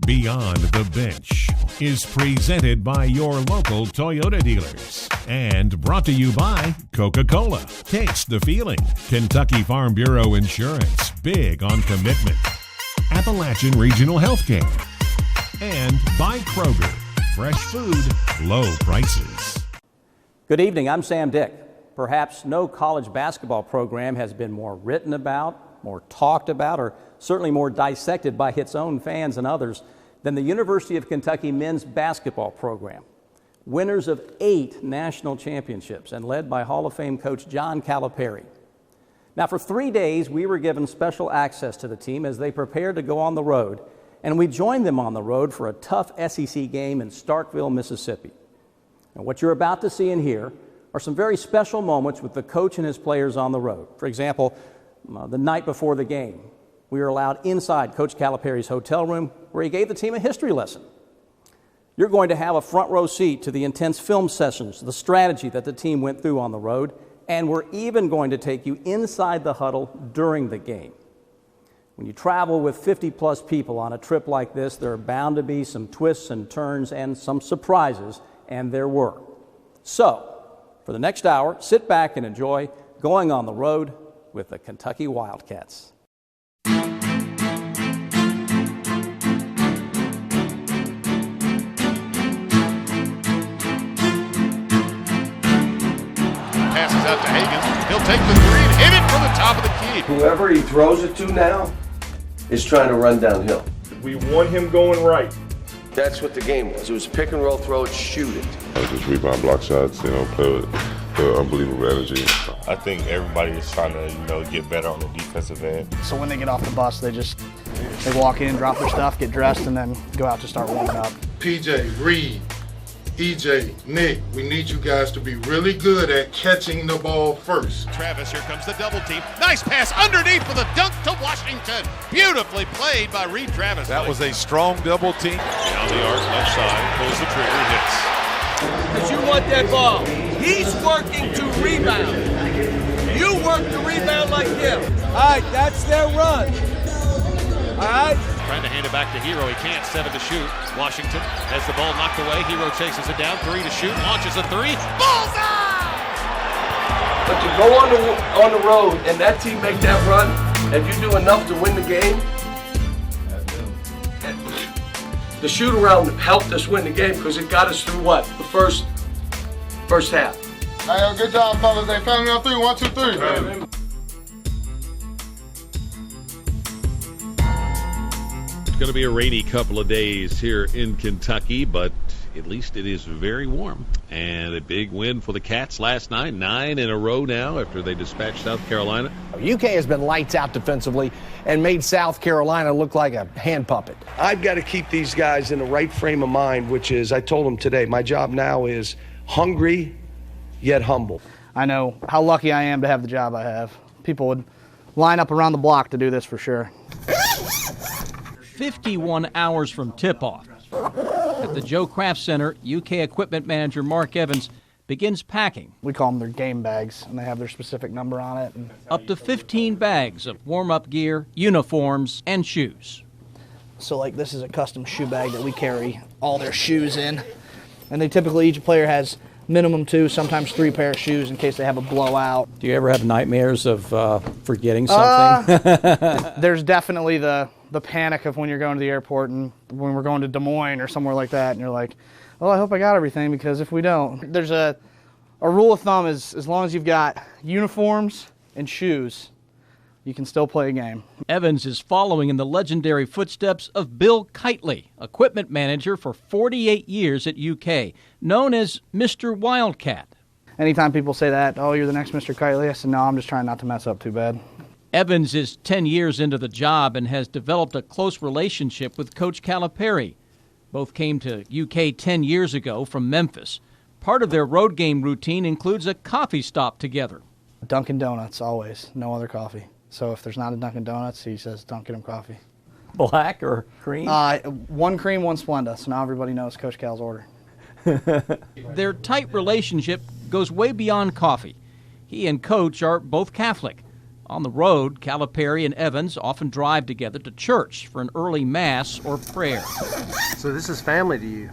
Beyond the Bench is presented by your local Toyota dealers and brought to you by Coca-Cola. Taste the feeling. Kentucky Farm Bureau Insurance, big on commitment. Appalachian Regional Healthcare. And by Kroger, fresh food, low prices. Good evening, I'm Sam Dick. Perhaps no college basketball program has been more written about, more talked about, or certainly more dissected by its own fans and others than the University of Kentucky men's basketball program. Winners of 8 national championships and led by Hall of Fame coach John Calipari. Now, for 3 days, we were given special access to the team as they prepared to go on the road, and we joined them on the road for a tough SEC game in Starkville, Mississippi. And what you're about to see and hear are some very special moments with the coach and his players on the road. For example, the night before the game, we were allowed inside Coach Calipari's hotel room where he gave the team a history lesson. You're going to have a front row seat to the intense film sessions, the strategy that the team went through on the road, and we're even going to take you inside the huddle during the game. When you travel with 50-plus people on a trip like this, there are bound to be some twists and turns and some surprises, and there were. So, for the next hour, sit back and enjoy going on the road with the Kentucky Wildcats. Passes out to Hagan. He'll take the three and hit it from the top of the key. Whoever he throws it to now is trying to run downhill. We want him going right. That's what the game was. It was pick and roll, throw it, shoot it. Just rebound, block shots, play with unbelievable energy. I think everybody is trying to, get better on the defensive end. So when they get off the bus, they walk in, drop their stuff, get dressed, and then go out to start warming up. PJ, Reed, EJ, Nick, we need you guys to be really good at catching the ball first. Travis, here comes the double team. Nice pass underneath with a dunk to Washington. Beautifully played by Reed Travis. That was a strong double team. Down the arc, left side, pulls the trigger, hits. Because you want that ball. He's working to rebound. You work to rebound like him. All right, that's their run. All right. Trying to hand it back to Hero. He can't. 7 to shoot. Washington has the ball knocked away. Hero chases it down. 3 to shoot. Launches a 3. Bullseye! But to go on the road and that team make that run, and you do enough to win the game, the shoot around helped us win the game because it got us through what? The first half. Hey, good job, fellas. They found me on 3. 1, 2, 3. It's going to be a rainy couple of days here in Kentucky, but at least it is very warm. And a big win for the Cats last night, 9 in a row now after they dispatched South Carolina. UK has been lights out defensively and made South Carolina look like a hand puppet. I've got to keep these guys in the right frame of mind, which is, I told them today, my job now is hungry yet humble. I know how lucky I am to have the job I have. People would line up around the block to do this for sure. 51 hours from tip-off. At the Joe Kraft Center, UK equipment manager Mark Evans begins packing. We call them their game bags, and they have their specific number on it. Up to 15 bags of warm-up gear, uniforms, and shoes. So like this is a custom shoe bag that we carry all their shoes in. And they typically, each player has minimum 2, sometimes 3 pair of shoes in case they have a blowout. Do you ever have nightmares of forgetting something? There's definitely the panic of when you're going to the airport and when we're going to Des Moines or somewhere like that, and you're like, well, I hope I got everything, because if we don't, there's a rule of thumb is as long as you've got uniforms and shoes, you can still play a game. Evans is following in the legendary footsteps of Bill Kitely, equipment manager for 48 years at UK, known as Mr. Wildcat. Anytime people say that, oh, you're the next Mr. Kitely, I said, no, I'm just trying not to mess up too bad. Evans is 10 years into the job and has developed a close relationship with Coach Calipari. Both came to UK 10 years ago from Memphis. Part of their road game routine includes a coffee stop together. Dunkin' Donuts, always. No other coffee. So if there's not a Dunkin' Donuts, he says, don't get him coffee. Black or cream? 1 cream, 1 Splenda. So now everybody knows Coach Cal's order. Their tight relationship goes way beyond coffee. He and Coach are both Catholic. On the road, Calipari and Evans often drive together to church for an early mass or prayer. So this is family to you?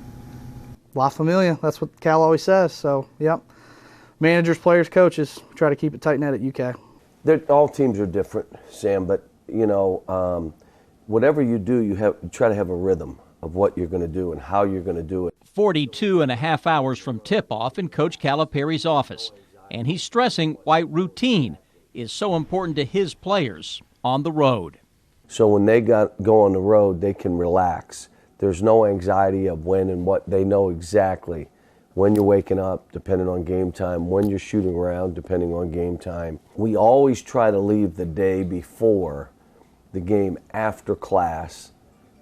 La Familia, that's what Cal always says. So, yep. Managers, players, coaches, try to keep it tight-knit at UK. All teams are different, Sam, but, you know, whatever you do, you try to have a rhythm of what you're going to do and how you're going to do it. 42 and a half hours from tip-off in Coach Calipari's office, and he's stressing why routine is so important to his players on the road. So when they go on the road, they can relax. There's no anxiety of when and what. They know exactly when you're waking up, depending on game time, when you're shooting around, depending on game time. We always try to leave the day before the game after class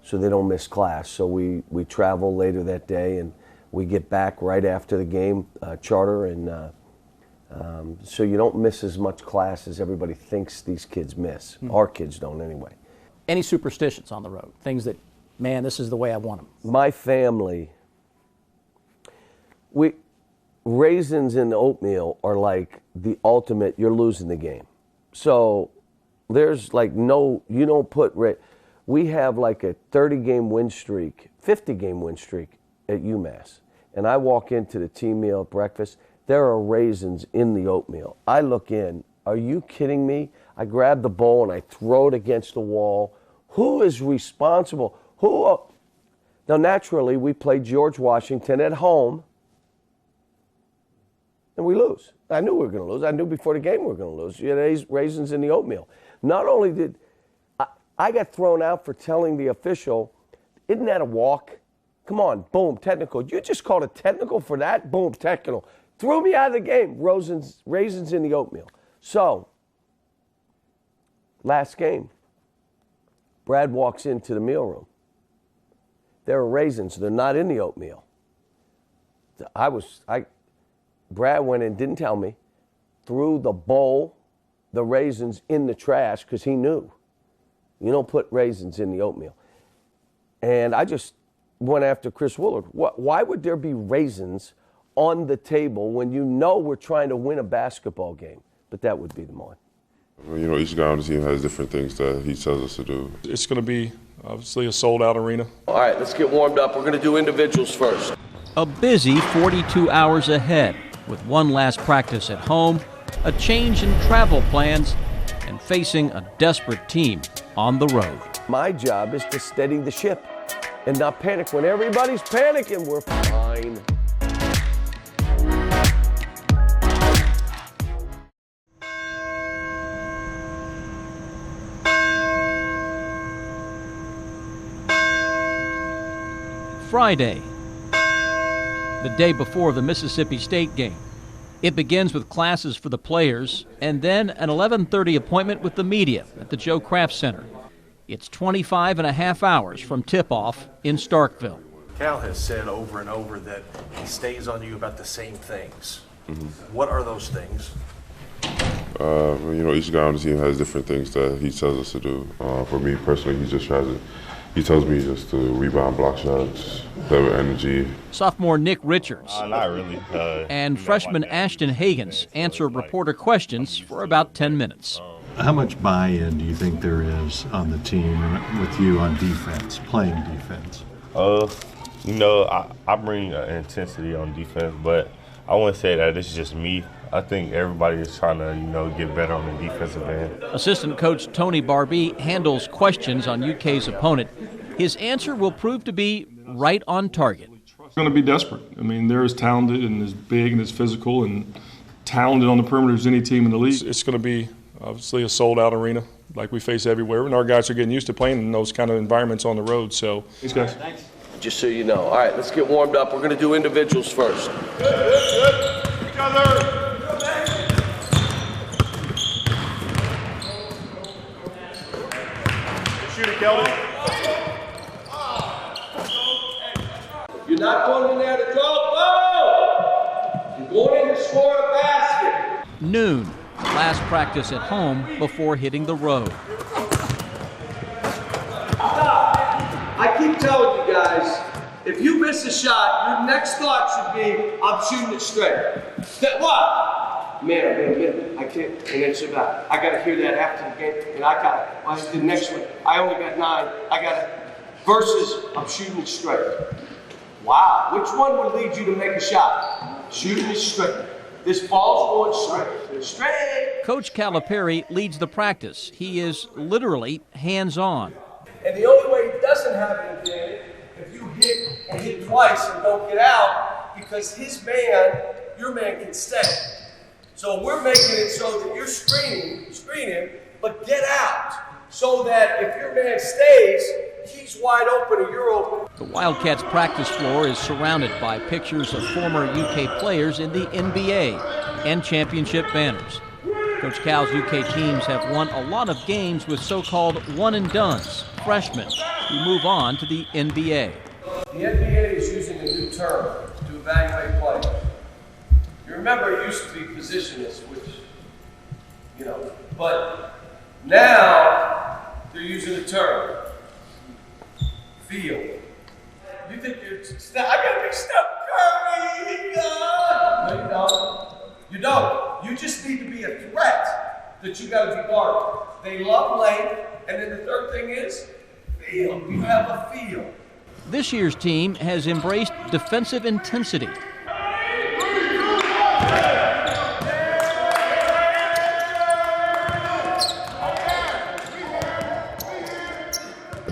so they don't miss class. So we travel later that day and we get back right after the game, charter, and so you don't miss as much class as everybody thinks these kids miss. Our kids don't anyway. Any superstitions on the road? Things that, man, this is the way I want them. My family, raisins in oatmeal are like the ultimate, you're losing the game. So there's like no, you don't put, we have like a 30-game win streak, 50-game win streak at UMass. And I walk into the team meal at breakfast, there are raisins in the oatmeal. I look in, are you kidding me? I grab the bowl and I throw it against the wall. Who is responsible? Now, naturally, we played George Washington at home, and we lose. I knew we were going to lose. I knew before the game we were going to lose. You had raisins in the oatmeal. Not only did I got thrown out for telling the official, isn't that a walk? Come on, boom, technical. You just called a technical for that? Boom, technical. Threw me out of the game. Raisins in the oatmeal. So, last game, Brad walks into the meal room. There are raisins. They're not in the oatmeal. Brad went in, didn't tell me, threw the bowl, the raisins in the trash because he knew. You don't put raisins in the oatmeal. And I just went after Chris Willard. Why would there be raisins on the table when you know we're trying to win a basketball game? But that would be the one. You know, each guy on the team has different things that he tells us to do. It's going to be obviously a sold-out arena. All right, let's get warmed up. We're going to do individuals first. A busy 42 hours ahead with one last practice at home, a change in travel plans, and facing a desperate team on the road. My job is to steady the ship and not panic. When everybody's panicking, we're fine. Friday, the day before the Mississippi State game. It begins with classes for the players and then an 11:30 appointment with the media at the Joe Kraft Center. It's 25 and a half hours from tip-off in Starkville. Cal has said over and over that he stays on you about the same things. What are those things? You know, each guy on the team has different things that he tells us to do. For me personally, he tells me just to rebound, block shots, play with energy. Sophomore Nick Richards Not really. and freshman Ashton Hagans answer reporter questions for about 10 minutes. How much buy-in do you think there is on the team with you on defense, playing defense? You know, I bring intensity on defense, but I wouldn't say that it's just me. I think everybody is trying to, you know, get better on the defensive end. Assistant coach Tony Barbee handles questions on UK's opponent. His answer will prove to be right on target. It's going to be desperate. I mean, they're as talented and as big and as physical and talented on the perimeter as any team in the league. It's going to be obviously a sold-out arena like we face everywhere, and our guys are getting used to playing in those kind of environments on the road. So, thanks, guys. Thanks. Just so you know. All right, let's get warmed up. We're going to do individuals first. Each other. Shoot it, Kelvin. You're not going in there to draw. You're going in to score a basket. Noon, last practice at home before hitting the road. I keep telling you guys, if you miss a shot, your next thought should be, I'm shooting it straight. What? man, I can't. And then so I got to hear that after the game, and I did the next one. I only got 9. I got versus I'm shooting it straight. Wow, which one would lead you to make a shot? Shooting it straight. This ball's going straight. Coach Calipari leads the practice. He is literally hands-on. And the only way it doesn't happen again, if you hit twice and don't get out, because your man can stay. So we're making it so that you're screening, but get out. So that if your man stays, he's wide open and you're open. The Wildcats practice floor is surrounded by pictures of former UK players in the NBA and championship banners. Coach Cal's UK teams have won a lot of games with so-called one-and-dones, freshmen who move on to the NBA. The NBA is using a new term to evaluate players. You remember it used to be positionless, which, but now they're using a term. Feel. You think I gotta be Steph Curry. No, you don't. You don't. You just need to be a threat that you gotta be guarded. They love length, and then the third thing is feel. You have a feel. This year's team has embraced defensive intensity.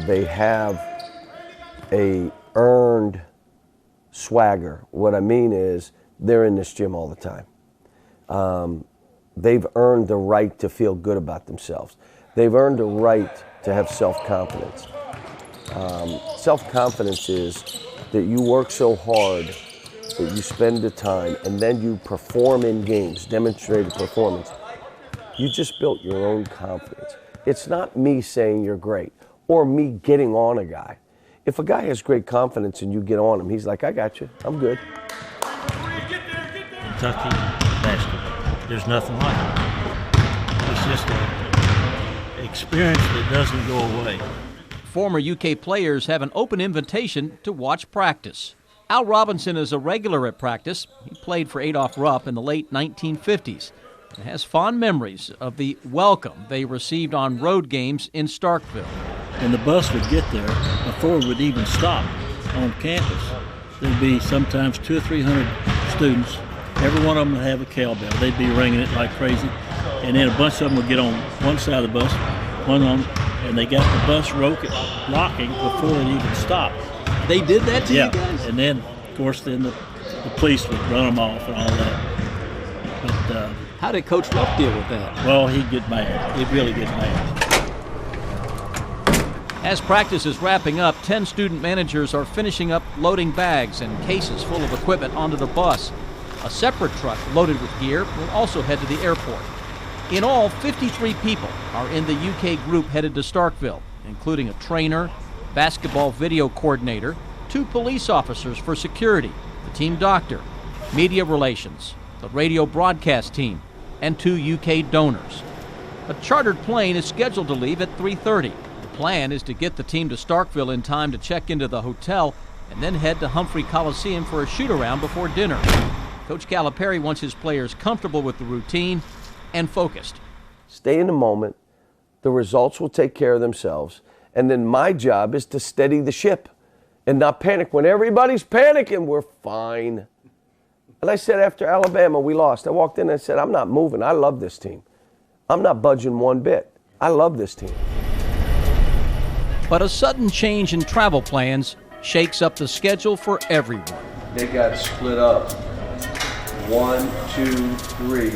They have a earned swagger. What I mean is they're in this gym all the time. They've earned the right to feel good about themselves. They've earned the right to have self-confidence. Self-confidence is that you work so hard that you spend the time and then you perform in games, demonstrated performance. You just built your own confidence. It's not me saying you're great or me getting on a guy. If a guy has great confidence and you get on him, he's like, I got you, I'm good. Kentucky basketball, there's nothing like it. It's just an experience that doesn't go away. Former UK players have an open invitation to watch practice. Al Robinson is a regular at practice. He played for Adolph Rupp in the late 1950s and has fond memories of the welcome they received on road games in Starkville. When the bus would get there, before it would even stop on campus, there'd be sometimes 200 or 300 students. Every one of them would have a cowbell. They'd be ringing it like crazy. And then a bunch of them would get on one side of the bus, one on, and they got the bus rocking before it even stopped. They did that to you guys? And then, of course, the police would run them off and all that. But how did Coach Rupp deal with that? Well, he'd get mad. He'd really get mad. As practice is wrapping up, 10 student managers are finishing up loading bags and cases full of equipment onto the bus. A separate truck loaded with gear will also head to the airport. In all, 53 people are in the UK group headed to Starkville, including a trainer, basketball video coordinator, 2 police officers for security, the team doctor, media relations, the radio broadcast team, and 2 UK donors. A chartered plane is scheduled to leave at 3:30. The plan is to get the team to Starkville in time to check into the hotel and then head to Humphrey Coliseum for a shoot-around before dinner. Coach Calipari wants his players comfortable with the routine and focused. Stay in the moment. The results will take care of themselves. And then my job is to steady the ship and not panic. When everybody's panicking, we're fine. And I said after Alabama, we lost. I walked in and I said, I'm not moving. I love this team. I'm not budging one bit. I love this team. But a sudden change in travel plans shakes up the schedule for everyone. They got split up. 1, 2, 3.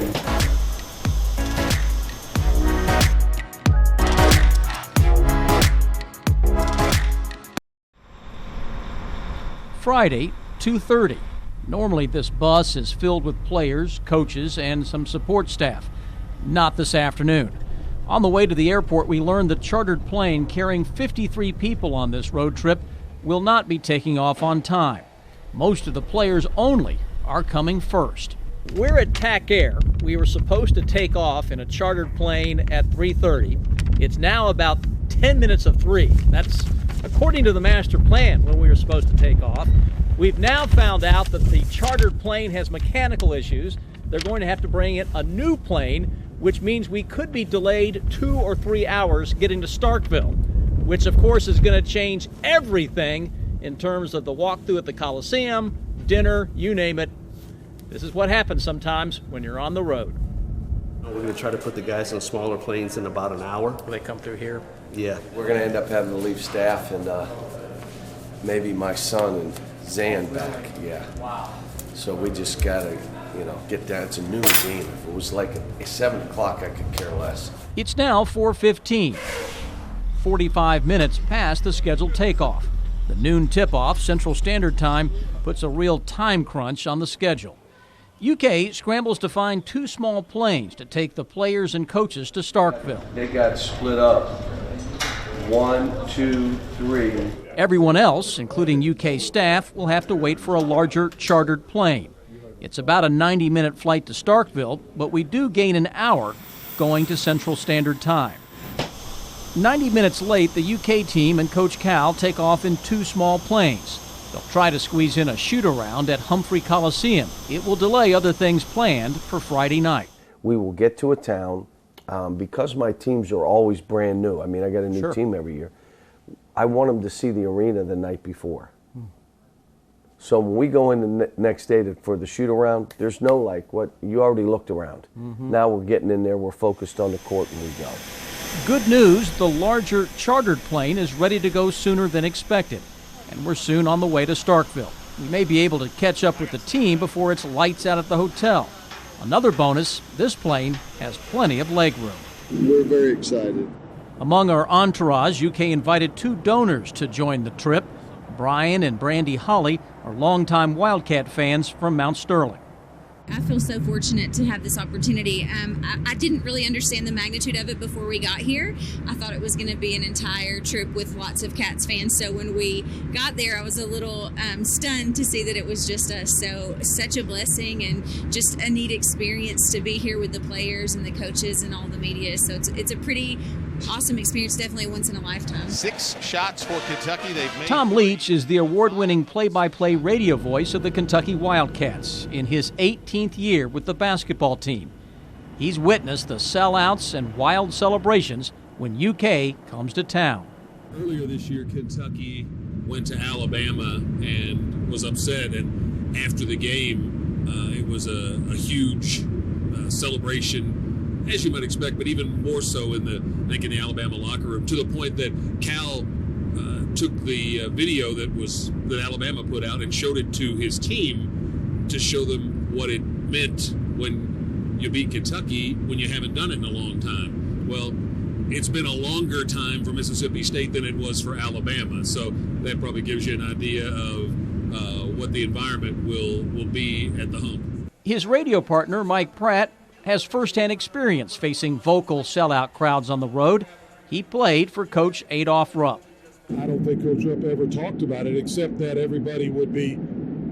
Friday, 2:30. Normally this bus is filled with players, coaches, and some support staff. Not this afternoon. On the way to the airport, we learned the chartered plane carrying 53 people on this road trip will not be taking off on time. Most of the players only are coming first. We're at TAC Air. We were supposed to take off in a chartered plane at 3:30. It's now about 10 minutes of 3. That's according to the master plan when we were supposed to take off. We've now found out that the chartered plane has mechanical issues, they're going to have to bring in a new plane, which means we could be delayed 2 or 3 hours getting to Starkville, which of course is going to change everything in terms of the walkthrough at the Coliseum, dinner, you name it. This is what happens sometimes when you're on the road. We're going to try to put the guys on smaller planes in about an hour. Will they come through here? Yeah. We're going to end up having to leave staff and maybe my son and Zan back. Yeah. Wow. So we just got to, get down. It's a noon game. If it was like a 7 o'clock, I could care less. It's now 4:15. 45 minutes past the scheduled takeoff. The noon tip-off, Central Standard Time, puts a real time crunch on the schedule. UK scrambles to find 2 small planes to take the players and coaches to Starkville. They got split up. 1, 2, 3. Everyone else, including UK staff, will have to wait for a larger chartered plane. It's about a 90-minute flight to Starkville, but we do gain an hour going to Central Standard Time. 90 minutes late, the UK team and Coach Cal take off in 2 small planes. They'll try to squeeze in a shoot-around at Humphrey Coliseum. It will delay other things planned for Friday night. We will get to a town. Because my teams are always brand new, I got a new team every year, I want them to see the arena the night before. So when we go in the next day for the shoot-around, there's no what you already looked around. Now we're getting in there, we're focused on the court, and we go. Good news, the larger chartered plane is ready to go sooner than expected, and we're soon on the way to Starkville. We may be able to catch up with the team before it's lights out at the hotel. Another bonus, this plane has plenty of legroom. We're very excited. Among our entourage, UK invited 2 donors to join the trip. Brian and Brandy Holly are longtime Wildcat fans from Mount Sterling. I feel so fortunate to have this opportunity. I didn't really understand the magnitude of it before we got here. I thought it was going to be an entire trip with lots of Cats fans. So when we got there, I was a little stunned to see that it was just us. So such a blessing and just a neat experience to be here with the players and the coaches and all the media. So it's a pretty awesome experience, definitely once in a lifetime. 6 shots for Kentucky. They've made. Tom Leach is the award-winning play-by-play radio voice of the Kentucky Wildcats in his 18th year with the basketball team. He's witnessed the sellouts and wild celebrations when UK comes to town. Earlier this year, Kentucky went to Alabama and was upset, and after the game, it was a huge celebration, as you might expect, but even more so in the Alabama locker room, to the point that Cal took the video that Alabama put out and showed it to his team to show them what it meant when you beat Kentucky when you haven't done it in a long time. Well, it's been a longer time for Mississippi State than it was for Alabama, so that probably gives you an idea of what the environment will be at the home. His radio partner, Mike Pratt, has firsthand experience facing vocal sellout crowds on the road. He played for Coach Adolph Rupp. I don't think Coach Rupp ever talked about it, except that everybody would be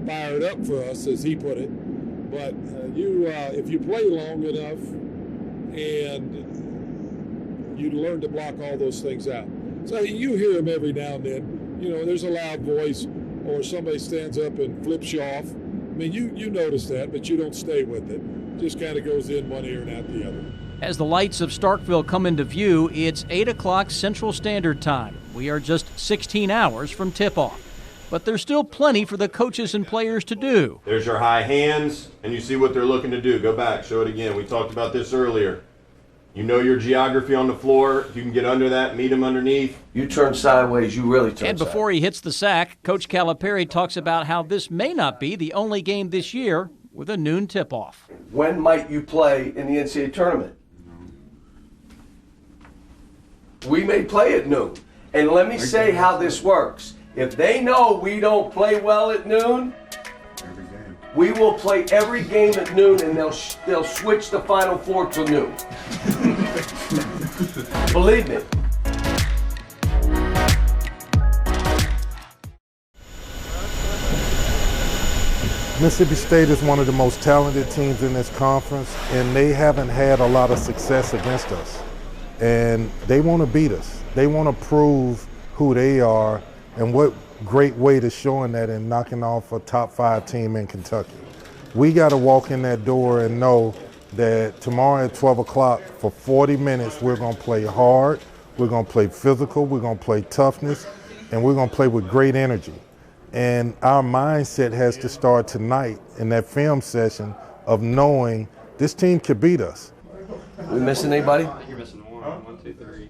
fired up for us, as he put it. But if you play long enough and you learn to block all those things out. So you hear him every now and then. There's a loud voice or somebody stands up and flips you off. I mean, you notice that, but you don't stay with it. Just kind of goes in one ear and out the other. As the lights of Starkville come into view, it's 8 o'clock Central Standard Time. We are just 16 hours from tip-off. But there's still plenty for the coaches and players to do. There's your high hands, and you see what they're looking to do. Go back, show it again. We talked about this earlier. You know your geography on the floor. If you can get under that, meet them underneath. You turn sideways, you really turn And before he hits the sack, Coach Calipari talks about how this may not be the only game this year with a noon tip-off. When might you play in the NCAA tournament? We may play at noon. And let me say how this works. If they know we don't play well at noon, we will play every game at noon, and they'll switch the Final Four to noon. Believe me. Mississippi State is one of the most talented teams in this conference, and they haven't had a lot of success against us. And they want to beat us. They want to prove who they are, and what great way to showing that and knocking off a top 5 team in Kentucky. We got to walk in that door and know that tomorrow at 12 o'clock for 40 minutes, we're going to play hard, we're going to play physical, we're going to play toughness, and we're going to play with great energy. And our mindset has to start tonight in that film session of knowing this team could beat us. We missing anybody? You're missing one. 1, 2, 3.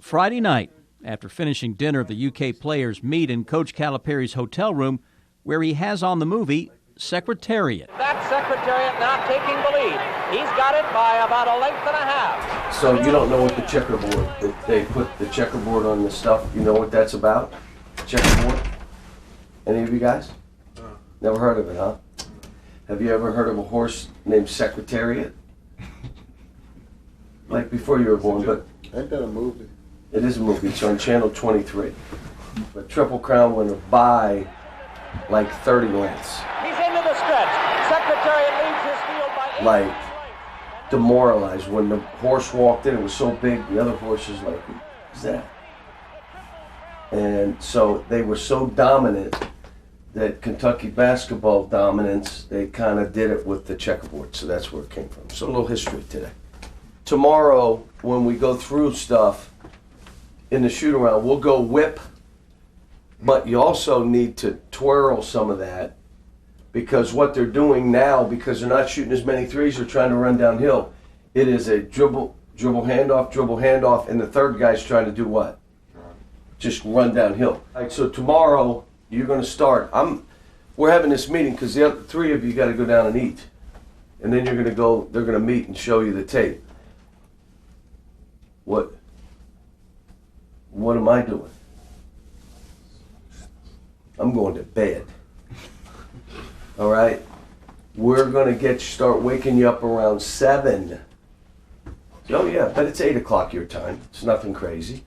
Friday night, after finishing dinner, the UK players meet in Coach Calipari's hotel room, where he has on the movie Secretariat. That Secretariat now taking the lead. He's got it by about a length and a half. So you don't know what the checkerboard, they put the checkerboard on the stuff, you know what that's about? Checkerboard? Any of you guys? Never heard of it, huh? Have you ever heard of a horse named Secretariat? Like before you were born, but... Ain't that a movie? It is a movie, it's on Channel 23. But Triple Crown went by like 30 lengths. He's into the stretch. Secretariat leads his field by 8. Like, demoralized. When the horse walked in, it was so big, the other horse was like, who's that? And so they were so dominant that Kentucky basketball dominance, they kind of did it with the checkerboard. So that's where it came from. So a little history today. Tomorrow, when we go through stuff in the shoot around, we'll go whip, but you also need to twirl some of that, because what they're doing now, because they're not shooting as many threes, they're trying to run downhill. It is a dribble, handoff, and the third guy's trying to do what? Just run downhill. Right, so tomorrow, you're going to start. We're having this meeting because the other 3 of you got to go down and eat. And then you're going to go, they're going to meet and show you the tape. What am I doing? I'm going to bed. All right? We're going to start waking you up around 7. Oh yeah, but it's 8 o'clock your time. It's nothing crazy.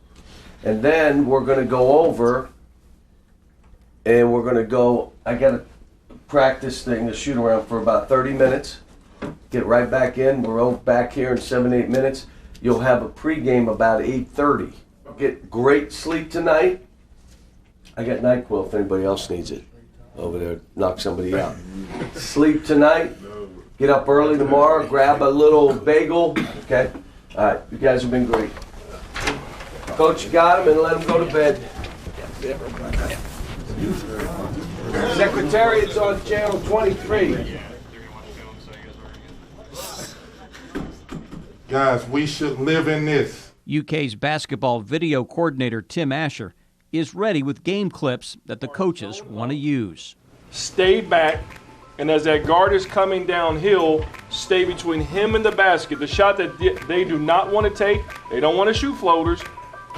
And then we're going to go over and we're going to go, I got a practice thing, a shoot around for about 30 minutes. Get right back in. We're over back here in 7, 8 minutes. You'll have a pregame about 8:30. Get great sleep tonight. I got NyQuil if anybody else needs it. Over there, knock somebody out. Sleep tonight. Get up early tomorrow. Grab a little bagel. Okay? All right. You guys have been great. Coach, you got him, and let him go to bed. Secretariat's on Channel 23. Guys, we should live in this. UK's basketball video coordinator Tim Asher is ready with game clips that the coaches want to use. Stay back, and as that guard is coming downhill, stay between him and the basket. The shot that they do not want to take, they don't want to shoot floaters,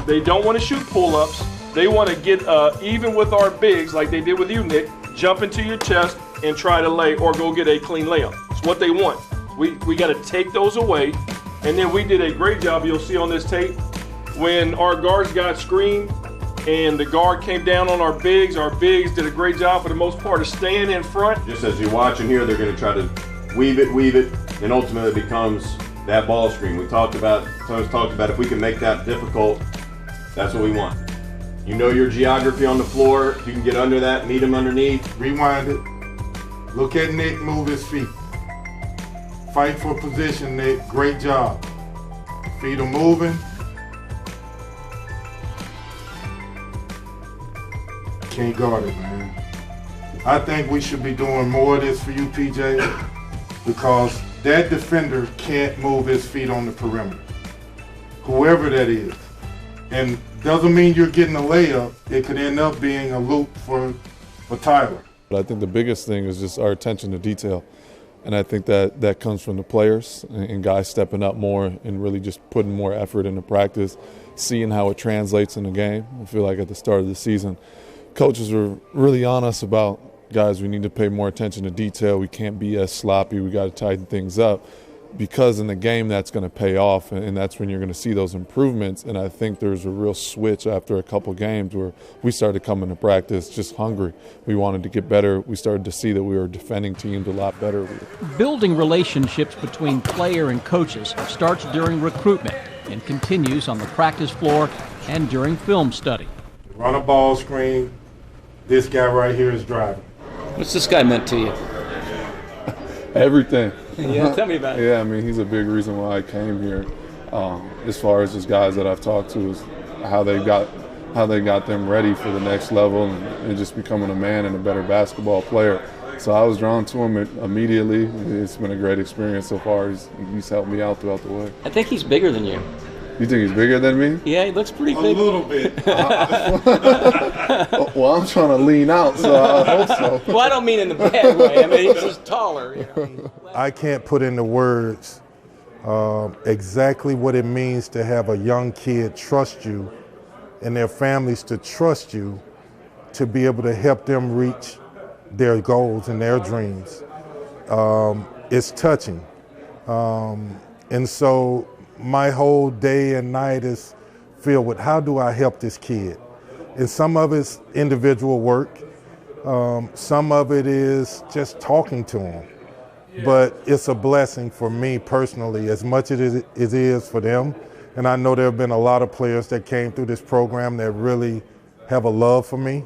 they don't want to shoot pull-ups, they want to get even with our bigs like they did with you, Nick, jump into your chest and try to lay or go get a clean layup. It's what they want. We got to take those away. And then we did a great job, you'll see on this tape, when our guards got screened and the guard came down on our bigs did a great job for the most part of staying in front. Just as you're watching here, they're going to try to weave it, and ultimately it becomes that ball screen. Tony's talked about if we can make that difficult, that's what we want. You know your geography on the floor. If you can get under that, meet him underneath. Rewind it. Look at Nick move his feet. Fight for position, Nick. Great job. Feet are moving. Can't guard it, man. I think we should be doing more of this for you, PJ, because that defender can't move his feet on the perimeter. Whoever that is. And doesn't mean you're getting a layup. It could end up being a loop for Tyler. But I think the biggest thing is just our attention to detail. And I think that comes from the players and guys stepping up more and really just putting more effort into practice, seeing how it translates in the game. I feel like at the start of the season, coaches were really on us about, guys, we need to pay more attention to detail. We can't be as sloppy. We got to tighten things up, because in the game that's going to pay off, and that's when you're going to see those improvements. And I think there's a real switch after a couple games where we started coming to practice just hungry. We wanted to get better. We started to see that we were defending teams a lot better. Building relationships between player and coaches starts during recruitment and continues on the practice floor and during film study. Run a ball screen. This guy right here is driving. What's this guy meant to you? Everything. Yeah, tell me about it. Yeah, I mean, he's a big reason why I came here. As far as just guys that I've talked to, is how they got them ready for the next level and just becoming a man and a better basketball player. So I was drawn to him immediately. It's been a great experience so far. He's helped me out throughout the way. I think he's bigger than you. You think he's bigger than me? Yeah, he looks pretty big. A little bit. Well, I'm trying to lean out, so I hope so. Well, I don't mean in the bad way. I mean, he's just taller. You know? I can't put into words exactly what it means to have a young kid trust you and their families to trust you to be able to help them reach their goals and their dreams. It's touching. And so my whole day and night is filled with how do I help this kid? And some of it's individual work. Some of it is just talking to him. But it's a blessing for me personally as much as it is for them. And I know there have been a lot of players that came through this program that really have a love for me.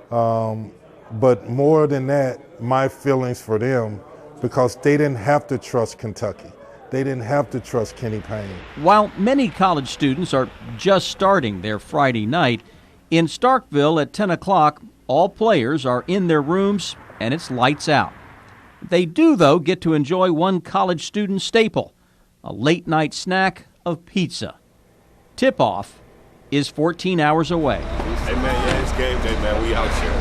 But more than that, my feelings for them, because they didn't have to trust Kentucky. They didn't have to trust Kenny Payne. While many college students are just starting their Friday night, in Starkville at 10 o'clock, all players are in their rooms and it's lights out. They do, though, get to enjoy one college student staple, a late-night snack of pizza. Tip-off is 14 hours away. Hey, man, yeah, it's game day, man. We out here.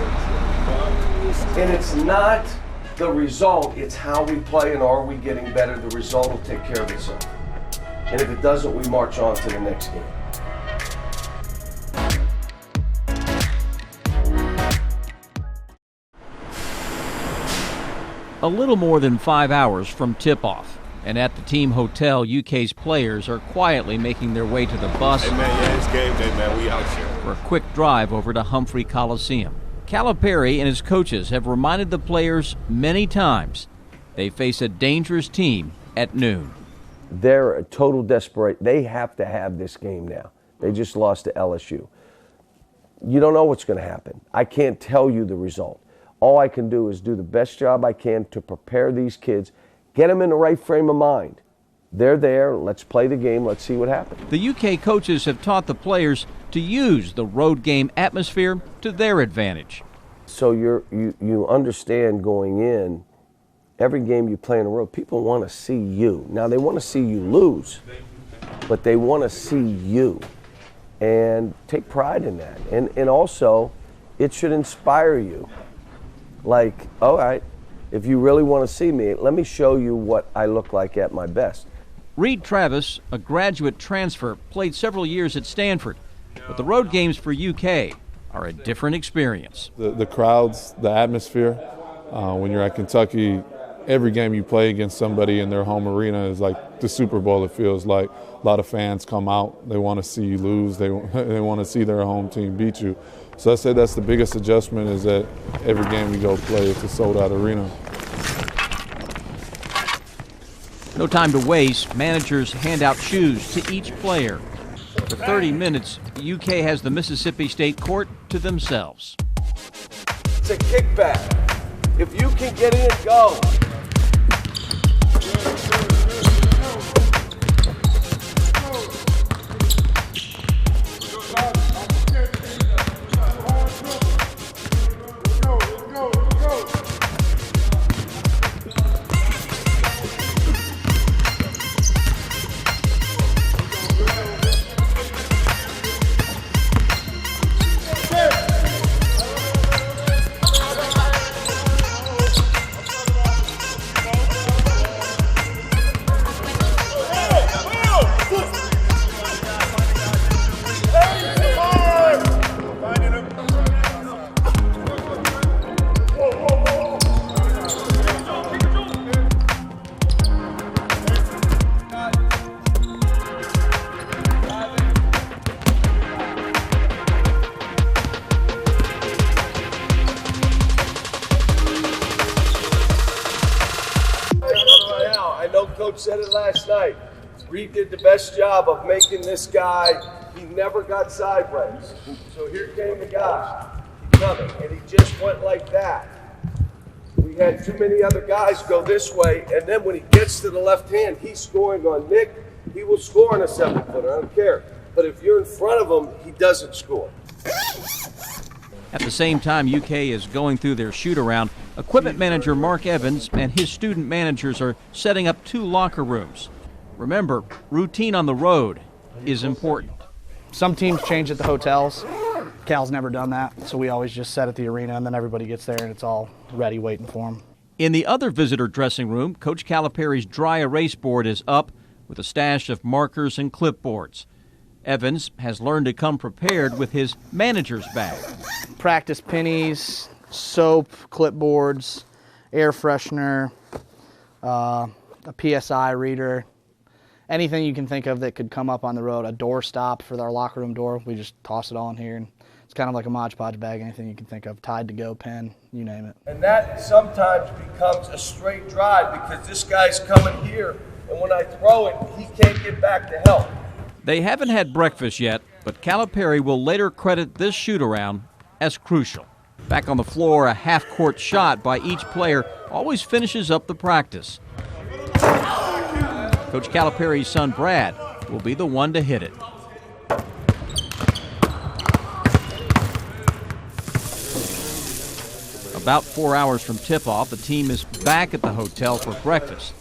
And it's not the result, it's how we play and are we getting better. The result will take care of itself. And if it doesn't, we march on to the next game. A little more than 5 hours from tip-off, and at the team hotel, UK's players are quietly making their way to the bus. Hey, man, yeah, it's game day, man. We out here. For a quick drive over to Humphrey Coliseum. Calipari and his coaches have reminded the players many times they face a dangerous team at noon. They're a total desperate. They have to have this game now. They just lost to LSU. You don't know what's going to happen. I can't tell you the result. All I can do is do the best job I can to prepare these kids, get them in the right frame of mind. They're there. Let's play the game. Let's see what happens. The UK coaches have taught the players to use the road game atmosphere to their advantage. So you understand going in, every game you play on the road, people want to see you. Now, they want to see you lose, but they want to see you. And take pride in that. And also, it should inspire you. Like, all right, if you really want to see me, let me show you what I look like at my best. Reed Travis, a graduate transfer, played several years at Stanford, but the road games for UK are a different experience. The crowds, the atmosphere, when you're at Kentucky, every game you play against somebody in their home arena is like the Super Bowl, it feels like. A lot of fans come out, they want to see you lose, they want to see their home team beat you. So I say that's the biggest adjustment, is that every game we go play, it's a sold-out arena. No time to waste. Managers hand out shoes to each player. For 30 minutes, UK has the Mississippi State court to themselves. It's a kickback. If you can get in, go. Coach said it last night. Reed did the best job of making this guy, he never got sideways. So here came the guy. He's coming, and he just went like that. We We had too many other guys go this way, and then when he gets to the left hand, he's scoring on Nick. He will score on a 7-footer, I don't care. But if you're in front of him, he doesn't score. At the same time UK is going through their shoot-around, equipment manager Mark Evans and his student managers are setting up 2 locker rooms. Remember, routine on the road is important. Some teams change at the hotels. Cal's never done that, so we always just set at the arena, and then everybody gets there and it's all ready waiting for them. In the other visitor dressing room, Coach Calipari's dry erase board is up with a stash of markers and clipboards. Evans has learned to come prepared with his manager's bag. Practice pennies, soap, clipboards, air freshener, a PSI reader, anything you can think of that could come up on the road. A door stop for our locker room door, we just toss it all in here. And it's kind of like a Mod Podge bag, anything you can think of, Tide to Go pen, you name it. And that sometimes becomes a straight drive because this guy's coming here, and when I throw it, he can't get back to help. They haven't had breakfast yet, but Calipari will later credit this shoot-around as crucial. Back on the floor, a half-court shot by each player always finishes up the practice. Coach Calipari's son, Brad, will be the one to hit it. About 4 hours from tip-off, the team is back at the hotel for breakfast.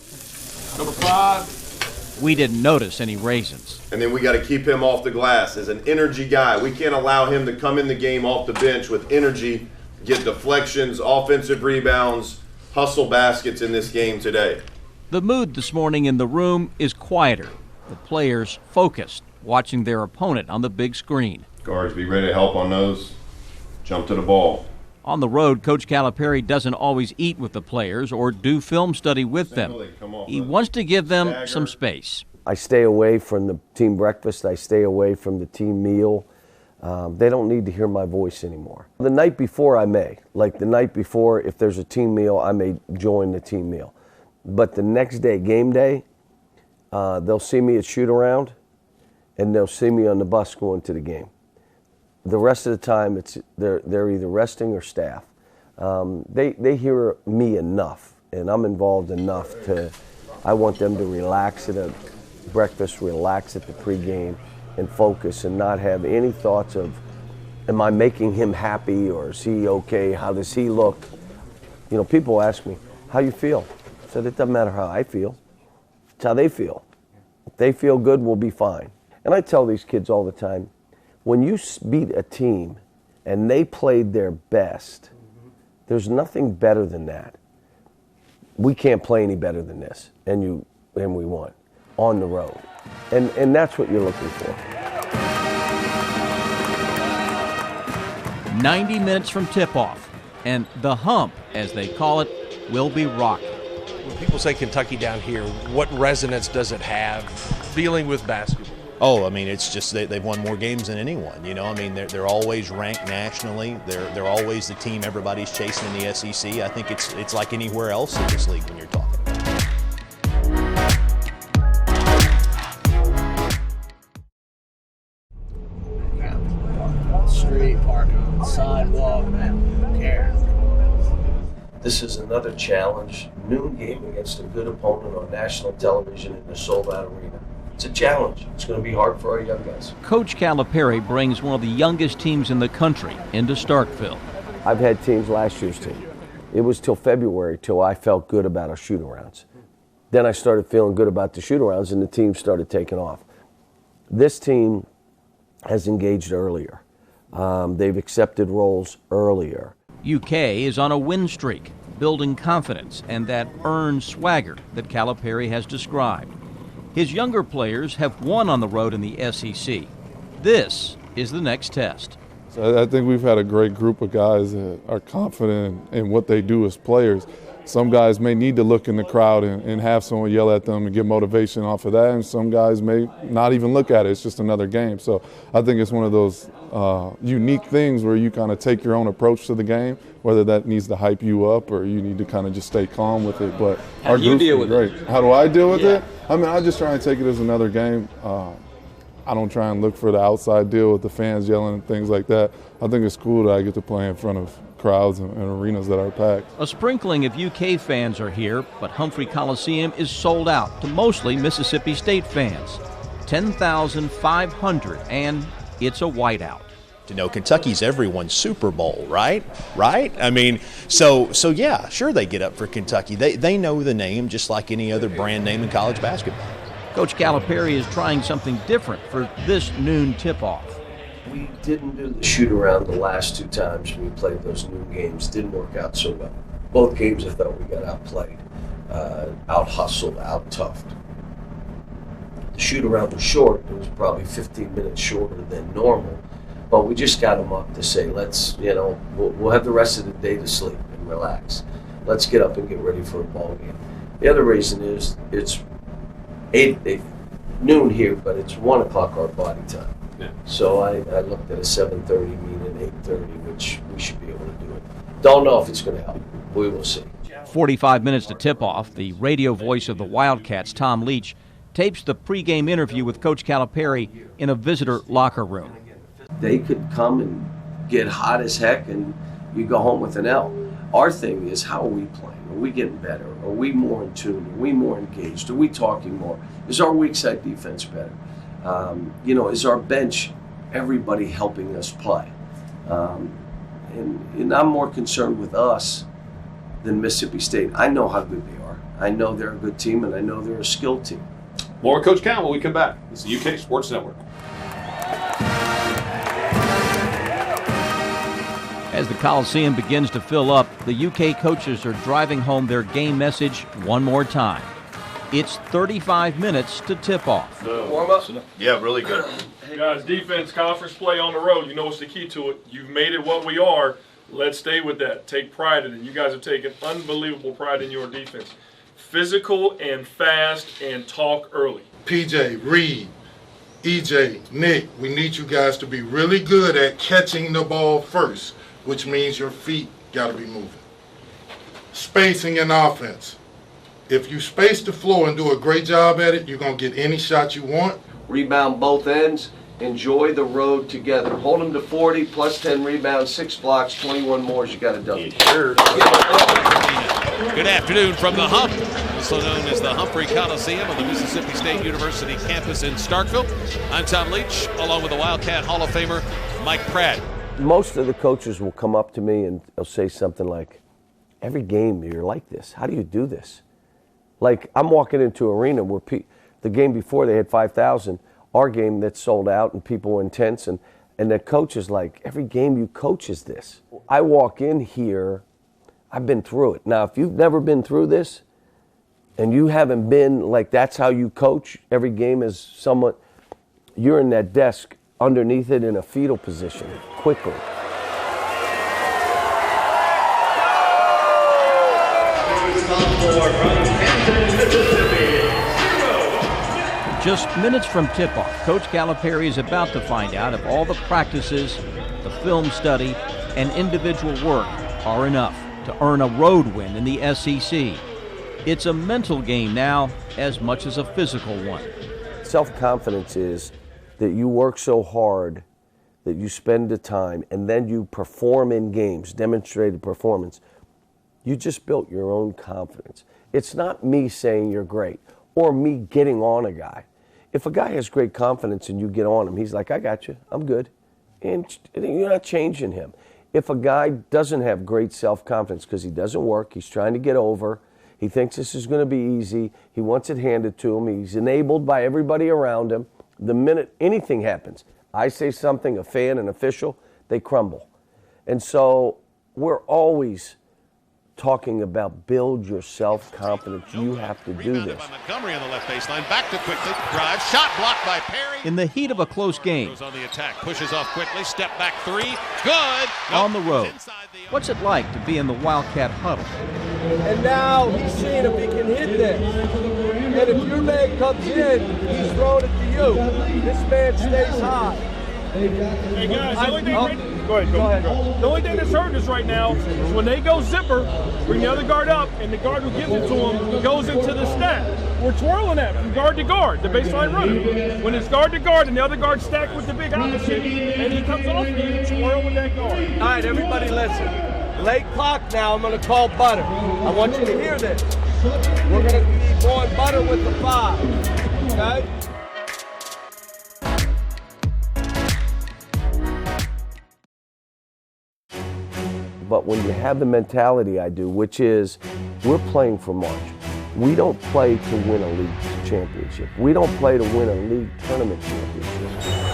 Number 5. We didn't notice any raisins. And then we got to keep him off the glass as an energy guy. We can't allow him to come in the game off the bench with energy, get deflections, offensive rebounds, hustle baskets in this game today. The mood this morning in the room is quieter. The players focused, watching their opponent on the big screen. Guards, be ready to help on those. Jump to the ball. On the road, Coach Calipari doesn't always eat with the players or do film study with them. He wants to give them some space. I stay away from the team breakfast. I stay away from the team meal. They don't need to hear my voice anymore. The night before I may. Like the night before, if there's a team meal, I may join the team meal. But the next day, game day, they'll see me at shoot-around, and they'll see me on the bus going to the game. The rest of the time, they're either resting or staff. They hear me enough, and I'm involved enough I want them to relax at a breakfast, relax at the pregame, and focus and not have any thoughts of, am I making him happy or is he okay? How does he look? You know, people ask me, how you feel? I said, it doesn't matter how I feel. It's how they feel. If they feel good, we'll be fine. And I tell these kids all the time, when you beat a team and they played their best, there's nothing better than that. We can't play any better than this, and we won on the road. And that's what you're looking for. 90 minutes from tip-off, and the hump, as they call it, will be rocked. When people say Kentucky down here, what resonance does it have dealing with basketball? Oh, I mean, it's just they've won more games than anyone. You know, I mean, they're always ranked nationally. They're always the team everybody's chasing in the SEC. I think it's like anywhere else in this league when you're talking. Street, parking, sidewalk, man, who cares? This is another challenge. Noon game against a good opponent on national television in the sold-out arena. It's a challenge. It's going to be hard for our young guys. Coach Calipari brings one of the youngest teams in the country into Starkville. I've had teams last year's team. It was till February till I felt good about our shoot-arounds. Then I started feeling good about the shoot-arounds and the team started taking off. This team has engaged earlier. They've accepted roles earlier. UK is on a win streak, building confidence and that earned swagger that Calipari has described. His younger players have won on the road in the SEC. This is the next test. So I think we've had a great group of guys that are confident in what they do as players. Some guys may need to look in the crowd and have someone yell at them and get motivation off of that, and some guys may not even look at it. It's just another game. So I think it's one of those unique things where you kind of take your own approach to the game, whether that needs to hype you up or you need to kind of just stay calm with it. But how do you deal with great. it? How do I deal with it? I mean, I just try and take it as another game. I don't try and look for the outside deal with the fans yelling and things like that. I think it's cool that I get to play in front of crowds and arenas that are packed. A sprinkling of UK fans are here, but Humphrey Coliseum is sold out to mostly Mississippi State fans. 10,500, and it's a whiteout. You know, Kentucky's everyone's Super Bowl, right? Right? I mean, so yeah, sure they get up for Kentucky. They know the name just like any other brand name in college basketball. Coach Calipari is trying something different for this noon tip-off. We didn't do the shoot-around the last 2 times we played those noon games. Didn't work out so well. Both games I thought we got outplayed, out-hustled, out-toughed. The shoot-around was short. It was probably 15 minutes shorter than normal. But we just got them up to say, let's, we'll have the rest of the day to sleep and relax. Let's get up and get ready for a ball game. The other reason is it's 8 noon here, but it's 1 o'clock our body time. Yeah. So I looked at a 7:30 mean and 8:30, which we should be able to do it. Don't know if it's going to help. We will see. 45 minutes to tip-off, the radio voice of the Wildcats, Tom Leach, tapes the pregame interview with Coach Calipari in a visitor locker room. They could come and get hot as heck and you go home with an L. Our thing is, how are we playing? Are we getting better? Are we more in tune? Are we more engaged? Are we talking more? Is our weak side defense better? Is our bench, everybody helping us play? And I'm more concerned with us than Mississippi State. I know how good they are. I know they're a good team, and I know they're a skilled team. More with Coach Cal when we come back. It's the UK Sports Network. As the Coliseum begins to fill up, the UK coaches are driving home their game message one more time. It's 35 minutes to tip-off. Warm up? Yeah, really good. Guys, defense, conference play on the road, you know what's the key to it. You've made it what we are. Let's stay with that. Take pride in it. You guys have taken unbelievable pride in your defense. Physical and fast and talk early. PJ, Reed, EJ, Nick, we need you guys to be really good at catching the ball first, which means your feet got to be moving. Spacing in offense. If you space the floor and do a great job at it, you're going to get any shot you want. Rebound both ends. Enjoy the road together. Hold them to 40, plus 10 rebounds, 6 blocks, 21 more. You got a W. Sure. Good afternoon from the Hump, also known as the Humphrey Coliseum on the Mississippi State University campus in Starkville. I'm Tom Leach, along with the Wildcat Hall of Famer Mike Pratt. Most of the coaches will come up to me and they'll say something like, every game you're like this. How do you do this? Like, I'm walking into an arena where the game before they had 5,000, our game that's sold out and people were intense, and the coach is like, every game you coach is this. I walk in here, I've been through it. Now, if you've never been through this and you haven't been like that's how you coach, every game is somewhat, you're in that desk underneath it in a fetal position quickly. Just minutes from tip-off, Coach Calipari is about to find out if all the practices, the film study, and individual work are enough to earn a road win in the SEC. It's a mental game now as much as a physical one. Self-confidence is that you work so hard that you spend the time and then you perform in games, demonstrated performance. You just built your own confidence. It's not me saying you're great or me getting on a guy. If a guy has great confidence and you get on him, he's like, I got you, I'm good. And you're not changing him. If a guy doesn't have great self-confidence because he doesn't work, he's trying to get over, he thinks this is going to be easy, he wants it handed to him, he's enabled by everybody around him, the minute anything happens, I say something, a fan, an official, they crumble. And so we're always talking about build your self-confidence. You have to do this. Montgomery on the left baseline, back to quickly, drive, shot blocked by Perry. In the heat of a close game. Goes on the attack, pushes off quickly, step back three, good. On the road. What's it like to be in the Wildcat huddle? And now he's seeing if he can hit this. And if your leg comes in, he's throwing it to you. This man stays high. Hey guys, the only thing go ahead. The only thing that's hurting us right now is when they go zipper, bring the other guard up, and the guard who gives it to him goes into the stack. We're twirling that from guard to guard, the baseline runner. When it's guard to guard and the other guard stacked with the big opposite, and he comes off, you twirl with that guard. All right, everybody listen. Late clock now, I'm going to call butter. I want you to hear this. We're going to be going butter with the 5, okay? But when you have the mentality I do, which is we're playing for March. We don't play to win a league championship. We don't play to win a league tournament championship.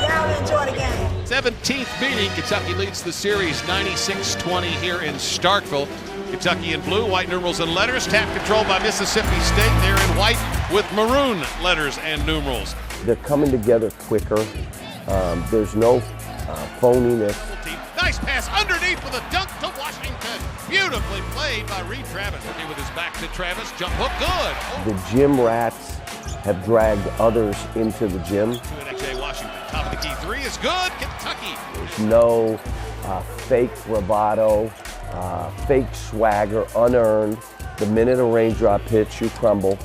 Now enjoy the game. 17th meeting, Kentucky leads the series 96-20 here in Starkville. Kentucky in blue, white numerals and letters. Tap controlled by Mississippi State. They're in white with maroon letters and numerals. They're coming together quicker. There's no phoniness. Nice pass underneath with a dunk to Washington. Beautifully played by Reed Travis. Working with his back to Travis. Jump hook good. The gym rats have dragged others into the gym. J. Washington. Top of the key 3 is good. Kentucky. There's no fake bravado, fake swagger, unearned. The minute a raindrop hits, you crumble.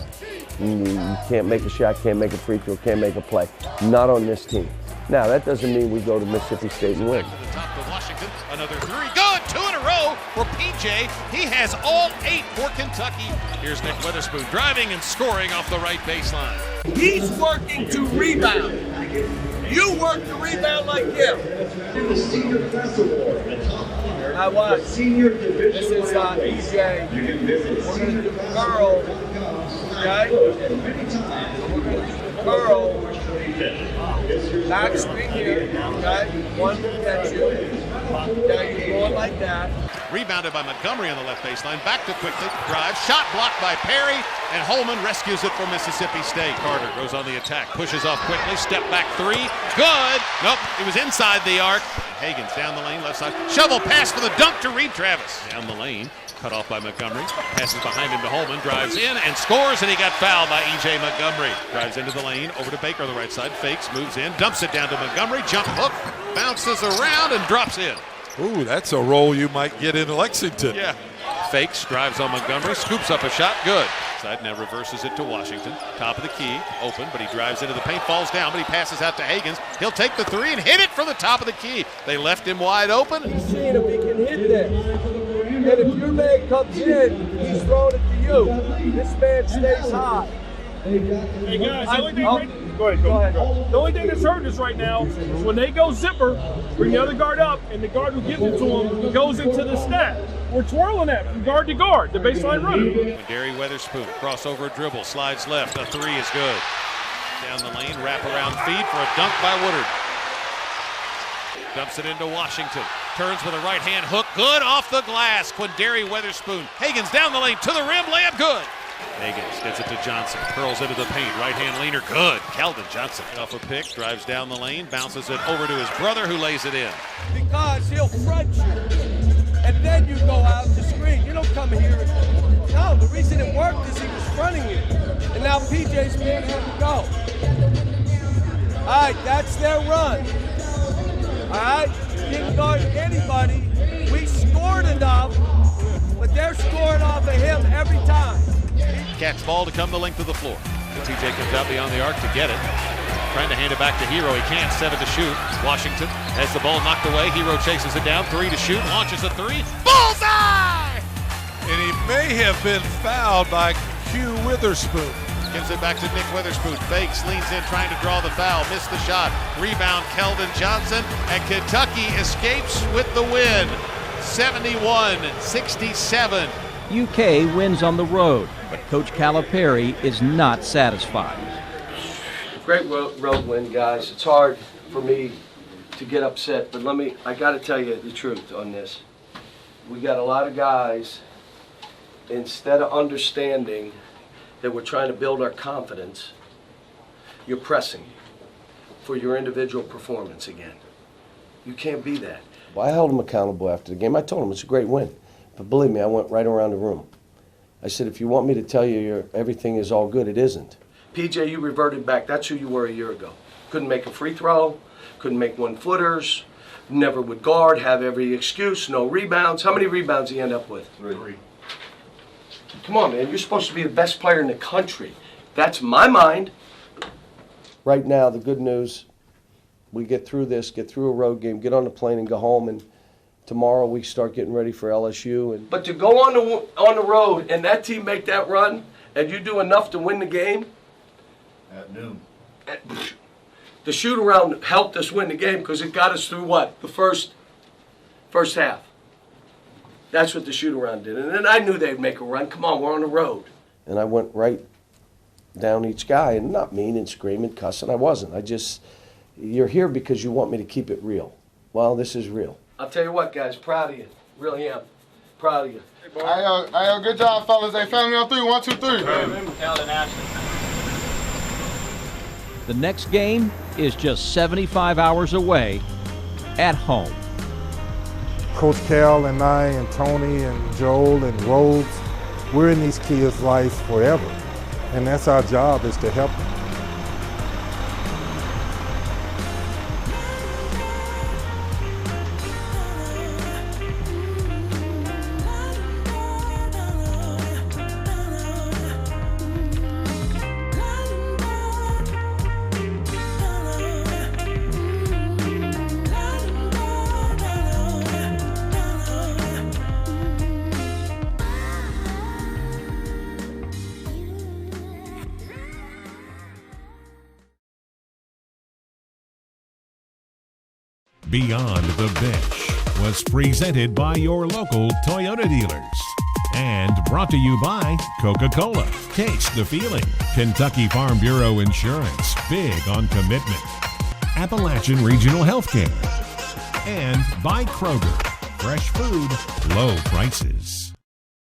You can't make a shot, can't make a free throw, can't make a play. Not on this team. Now, that doesn't mean we go to Mississippi State and win. Top to Washington, another 3, good, 2 in a row for PJ. He has all 8 for Kentucky. Here's Nick Weatherspoon driving and scoring off the right baseline. He's working to rebound. You work to rebound like him. The Senior Festival. Now watch. This is EJ. You can visit We're going to do the girl. Okay? We're going to do the girl. Back screen here. Okay? One to catch you. Okay, you're going like that. Rebounded by Montgomery on the left baseline. Back to quickly. Drive. Shot blocked by Perry. And Holman rescues it for Mississippi State. Carter goes on the attack. Pushes off quickly. Step back 3. Good. Nope. He was inside the arc. Higgins down the lane. Left side. Shovel pass for the dunk to Reed Travis. Down the lane. Cut off by Montgomery. Passes behind him to Holman. Drives in and scores. And he got fouled by E.J. Montgomery. Drives into the lane. Over to Baker on the right side. Fakes. Moves in. Dumps it down to Montgomery. Jump hook. Bounces around and drops in. Ooh, that's a role you might get in Lexington. Yeah. Fakes, drives on Montgomery, scoops up a shot, good. Side now reverses it to Washington. Top of the key, open, but he drives into the paint, falls down, but he passes out to Higgins. He'll take the 3 and hit it from the top of the key. They left him wide open. He's seeing if he can hit this. And if your man comes in, he's throwing it to you. This man stays high. Hey guys, go ahead. The only thing that's hurting us right now is when they go zipper, bring the other guard up, and the guard who gives it to him goes into the snap. We're twirling that from guard to guard, the baseline runner. Derry Weatherspoon, crossover dribble, slides left, a 3 is good. Down the lane, wrap around feed for a dunk by Woodard. Dumps it into Washington. Turns with a right hand hook, good off the glass. Quindary Weatherspoon. Higgins down the lane to the rim, layup good. Higgins gets it to Johnson, curls into the paint, right hand leaner, good. Keldon Johnson off a pick, drives down the lane, bounces it over to his brother who lays it in. Because he'll front you, and then you go out to screen. You don't come here and, no, the reason it worked is he was fronting you. And now PJ's man had to go. All right, that's their run. All right, didn't guard anybody. We scored enough, but they're scoring off of him every time. Catch ball to come the length of the floor. TJ comes out beyond the arc to get it. Trying to hand it back to Hero. He can't. 7 to shoot. Washington has the ball knocked away. Hero chases it down. 3 to shoot. Launches a 3. Bullseye! And he may have been fouled by Q Witherspoon. Gives it back to Nick Weatherspoon. Fakes, leans in, trying to draw the foul. Missed the shot. Rebound, Keldon Johnson. And Kentucky escapes with the win. 71-67. UK wins on the road, but Coach Calipari is not satisfied. Great road win, guys. It's hard for me to get upset, but I got to tell you the truth on this. We got a lot of guys, instead of understanding that we're trying to build our confidence, you're pressing for your individual performance again. You can't be that. Well, I held them accountable after the game. I told them it's a great win. But believe me, I went right around the room. I said, if you want me to tell you everything is all good, it isn't. PJ, you reverted back. That's who you were a year ago. Couldn't make a free throw, couldn't make one-footers, never would guard, have every excuse, no rebounds. How many rebounds did you end up with? 3. Come on, man. You're supposed to be the best player in the country. That's my mind. Right now, the good news, we get through this, get through a road game, get on the plane and go home and tomorrow we start getting ready for LSU. And But to go on the road and that team make that run, and you do enough to win the game. At noon. The shoot around helped us win the game because it got us through what? The first half. That's what the shoot around did. And then I knew they'd make a run. Come on, we're on the road. And I went right down each guy, and not mean and screaming, cussing. I wasn't. You're here because you want me to keep it real. Well, this is real. I'll tell you what, guys, proud of you. Really am. Proud of you. Hey, good job, fellas. Hey, family on 3. 1, 2, 3. The next game is just 75 hours away at home. Coach Cal and I and Tony and Joel and Rhodes, we're in these kids' lives forever. And that's our job, is to help them. Beyond the Bench was presented by your local Toyota dealers and brought to you by Coca-Cola. Taste the feeling. Kentucky Farm Bureau Insurance, big on commitment. Appalachian Regional Healthcare. And by Kroger, fresh food, low prices.